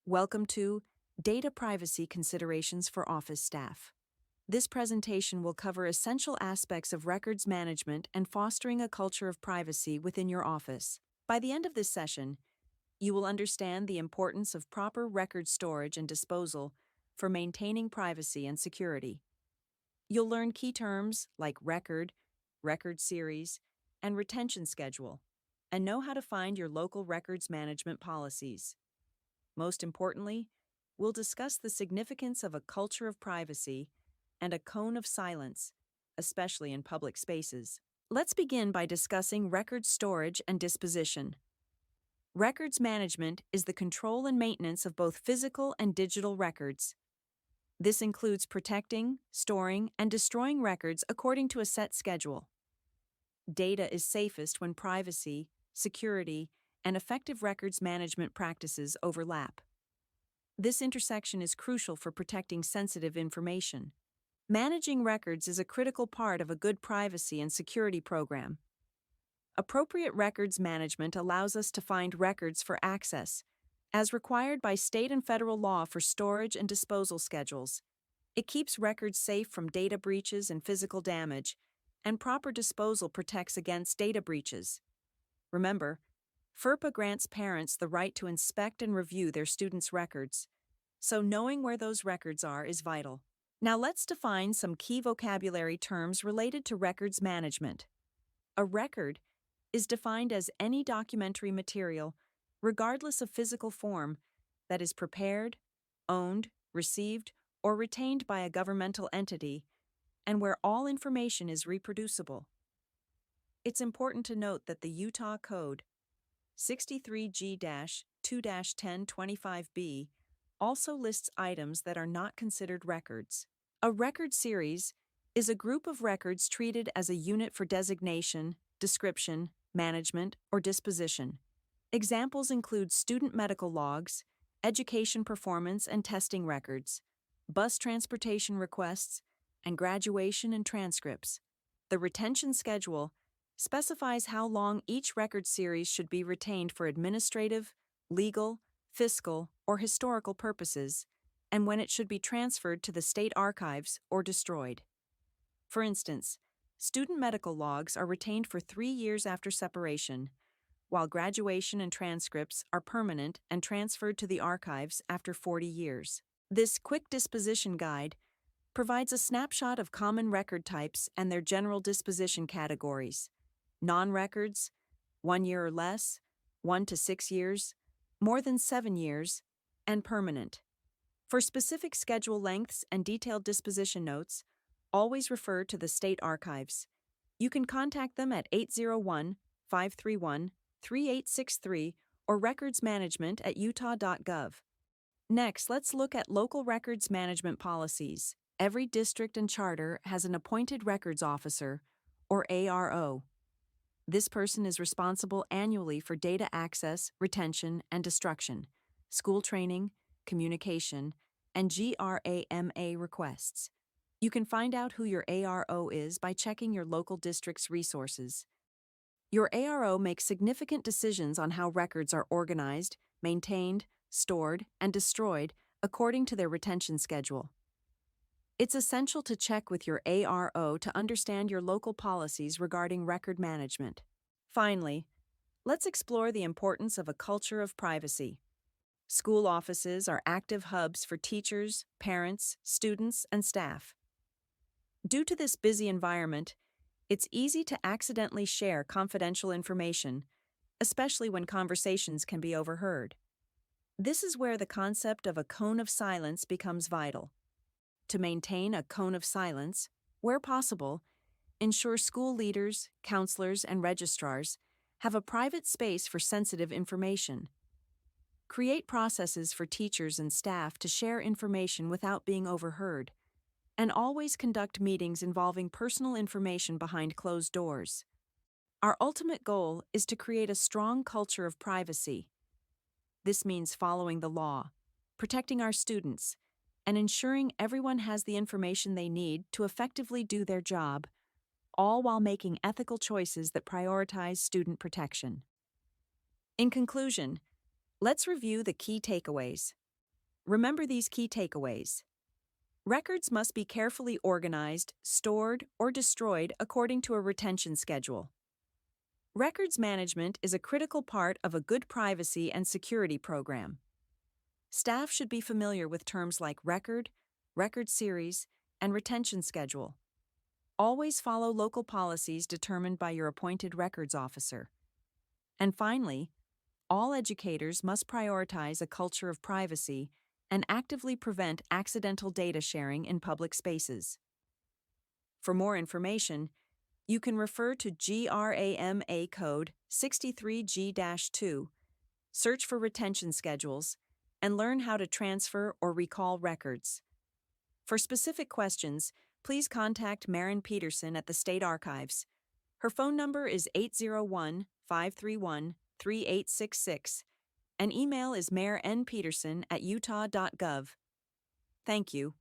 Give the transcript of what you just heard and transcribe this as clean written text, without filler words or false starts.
Welcome to Data Privacy Considerations for Office Staff. This presentation will cover essential aspects of records management and fostering a culture of privacy within your office. By the end of this session, you will understand the importance of proper record storage and disposal for maintaining privacy and security. You'll learn key terms like record, record series, and retention schedule, and know how to find your local records management policies. Most importantly, we'll discuss the significance of a culture of privacy and a cone of silence, especially in public spaces. Let's begin by discussing record storage and disposition. Records management is the control and maintenance of both physical and digital records. This includes protecting, storing, and destroying records according to a set schedule. Data is safest when privacy, security, and effective records management practices overlap. This intersection is crucial for protecting sensitive information. Managing records is a critical part of a good privacy and security program. Appropriate records management allows us to find records for access, as required by state and federal law for storage and disposal schedules. It keeps records safe from data breaches and physical damage, and proper disposal protects against data breaches. Remember, FERPA grants parents the right to inspect and review their students' records, so knowing where those records are is vital. Now let's define some key vocabulary terms related to records management. A record is defined as any documentary material, regardless of physical form, that is prepared, owned, received, or retained by a governmental entity, and where all information is reproducible. It's important to note that the Utah Code 63G-2-1025B also lists items that are not considered records. A record series is a group of records treated as a unit for designation, description, management, or disposition. Examples include student medical logs, education performance and testing records, bus transportation requests, and graduation and transcripts. The retention schedule specifies how long each record series should be retained for administrative, legal, fiscal, or historical purposes, and when it should be transferred to the state archives or destroyed. For instance, student medical logs are retained for 3 years after separation, while graduation and transcripts are permanent and transferred to the archives after 40 years. This quick disposition guide provides a snapshot of common record types and their general disposition categories: non-records, 1 year or less, 1 to 6 years, more than 7 years, and permanent. For specific schedule lengths and detailed disposition notes, always refer to the state archives. You can contact them at 801-531-3863 or recordsmanagement@utah.gov. Next, let's look at local records management policies. Every district and charter has an appointed records officer, or ARO. This person is responsible annually for data access, retention, and destruction, school training, communication, and GRAMA requests. You can find out who your ARO is by checking your local district's resources. Your ARO makes significant decisions on how records are organized, maintained, stored, and destroyed according to their retention schedule. It's essential to check with your ARO to understand your local policies regarding record management. Finally, let's explore the importance of a culture of privacy. School offices are active hubs for teachers, parents, students, and staff. Due to this busy environment, it's easy to accidentally share confidential information, especially when conversations can be overheard. This is where the concept of a cone of silence becomes vital. To maintain a cone of silence, where possible, ensure school leaders, counselors, and registrars have a private space for sensitive information. Create processes for teachers and staff to share information without being overheard, and always conduct meetings involving personal information behind closed doors. Our ultimate goal is to create a strong culture of privacy. This means following the law, protecting our students, and ensuring everyone has the information they need to effectively do their job, all while making ethical choices that prioritize student protection. In conclusion, let's review the key takeaways. Remember these key takeaways. Records must be carefully organized, stored, or destroyed according to a retention schedule. Records management is a critical part of a good privacy and security program. Staff should be familiar with terms like record, record series, and retention schedule. Always follow local policies determined by your appointed records officer. And finally, all educators must prioritize a culture of privacy and actively prevent accidental data sharing in public spaces. For more information, you can refer to GRAMA Code 63G-2, search for retention schedules, and learn how to transfer or recall records. For specific questions, please contact Maren Peterson at the State Archives. Her phone number is 801-531-3866, and email is mayornpeterson@utah.gov. Thank you.